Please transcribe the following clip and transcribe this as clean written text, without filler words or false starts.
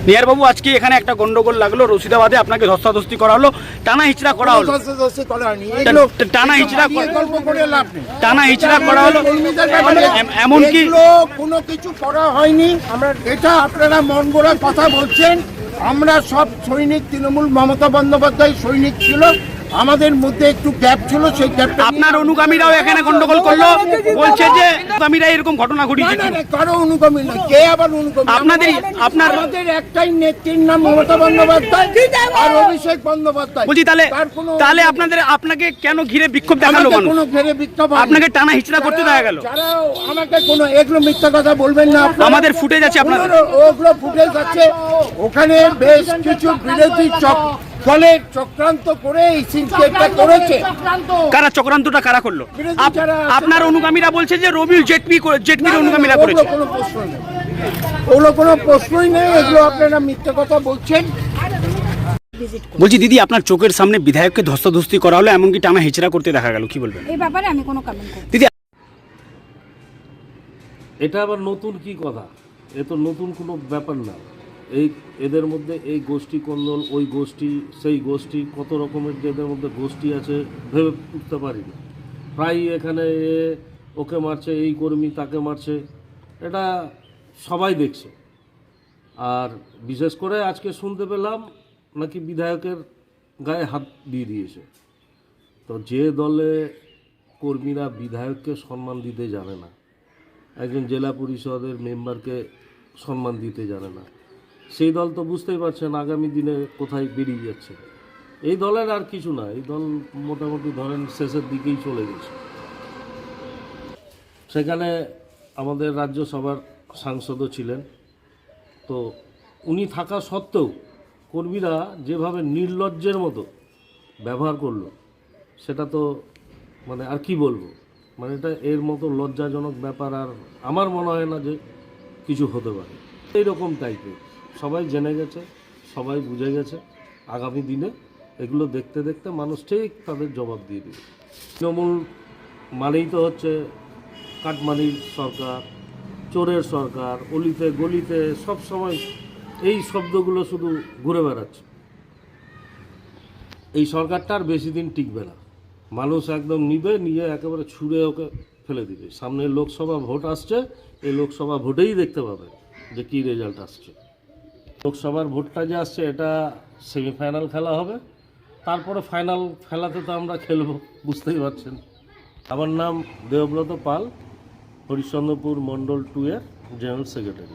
নিয়ারবাবু, আজকে এখানে একটা গন্ডগোল লাগলো, রশিদাবাদে আপনাকে ধস্তাধস্তি করা হলো, টানা হিচড়া করা হলো, টানা হিচড়া করা হলো, এমনকি কোনো কিছু করা হয়নি। এটা আপনারা মন গড়া কথা বলছেন। আমরা সব সৈনিক, তৃণমূল মমতা বন্দ্যোপাধ্যায় সৈনিক ছিল, আমাদের মধ্যে একটু গ্যাপ ছিল, সেই গ্যাপটা আপনার অনুগামীরাও এখানে গন্ডগোল করলো, বলছে যে অনুগামীরা এরকম ঘটনা ঘটিয়েছে। কারো অনুগামী নয়, কে আবার অনুগামী? আমাদের একটাই নেত্রীর নাম মমতা বন্দ্যোপাধ্যায় আর অভিষেক বন্দ্যোপাধ্যায়। বলছি তাহলে আপনাকে কেন ঘিরে বিক্ষোভ দেখালো মানুষ? কোনো ঘিরে বিক্ষোভ, আপনাকে টানা হিচড়া করতে দেখা গেল। যারা আমাকে কোনো এগুলো মিথ্যা কথা বলবেন না। আমাদের ফুটেজ আছে, আপনাদের ওগুলো ফুটেজ আছে। ওখানে বেশ কিছু বিরোধী দলের চক্রান্ত করে এই সিনকেটটা করেছে। কারা চক্রান্তটা কারা করলো? আপনার অনুগামীরা বলছে যে রবিউল জেটপির অনুগামীরা করেছে। কোনো প্রশ্ন নেই, ওগুলো কোনো প্রশ্নই নেই, এগুলো আপনারা মিথ্যা কথা বলছেন। বলছি দিদি, আপনার চোখের সামনে বিধায়ককে ধস্তাধস্তি করা হলো, এমনকি টানা হিচড়া করতে দেখা গেল, কি বলবেন এই ব্যাপারে? আমি কোনো কমেন্ট করব দিদি। এটা আবার নতুন কি কথা? এ তো নতুন কোনো ব্যাপার না। এদের মধ্যে এই গোষ্ঠী কোন্দল, ওই গোষ্ঠী, সেই গোষ্ঠী, কত রকমের যে এদের মধ্যে গোষ্ঠী আছে ভেবে উঠতে পারি না। প্রায় এখানে ওকে মারছে, এই কর্মী তাকে মারছে, এটা সবাই দেখছে। আর বিশেষ করে আজকে শুনতে পেলাম নাকি বিধায়কের গায়ে হাত দিয়ে দিয়েছে। তো যে দলে কর্মীরা বিধায়ককে সম্মান দিতে জানে না, একজন জেলা পরিষদের মেম্বারকে সম্মান দিতে জানে না, সেই দল তো বুঝতেই পারছেন আগামী দিনে কোথায় বেরিয়ে যাচ্ছে। এই দলের আর কিছু না, এই দল মোটামুটি ধরেন শেষের দিকেই চলে গেছে। সেখানে আমাদের রাজ্যসভার সাংসদও ছিলেন, তো উনি থাকা সত্ত্বেও কর্মীরা যেভাবে নির্লজ্জের মতো ব্যবহার করলো, সেটা তো মানে আর কি বলবো, মানে এটা এর মতো লজ্জাজনক ব্যাপার আর আমার মনে হয় না যে কিছু হতে পারে। এইরকম টাইপের সবাই জেনে গেছে, সবাই বুঝে গেছে। আগামী দিনে এগুলো দেখতে দেখতে মানুষ ঠিক তাদের জবাব দিয়ে দেবে। তৃণমূল মানেই তো হচ্ছে কাটমানির সরকার, চোরের সরকার, অলিতে গলিতে সব সময় এই শব্দগুলো শুধু ঘুরে বেড়াচ্ছে। এই সরকারটা আর বেশি দিন টিকবে না। মানুষ একদম নিয়ে একেবারে ছুঁড়ে ওকে ফেলে দিবে। সামনে লোকসভা ভোট আসছে, এই লোকসভা ভোটেই দেখতে পাবে যে কী রেজাল্ট আসছে। লোকসভার ভোটটা যে আসছে এটা সেমিফাইনাল খেলা হবে, তারপরে ফাইনাল খেলাতে তো আমরা খেলবো, বুঝতেই পারছেন। আমার নাম দেবব্রত পাল, হরিশ্চন্দ্রপুর মণ্ডল 2 এর জেনারেল সেক্রেটারি।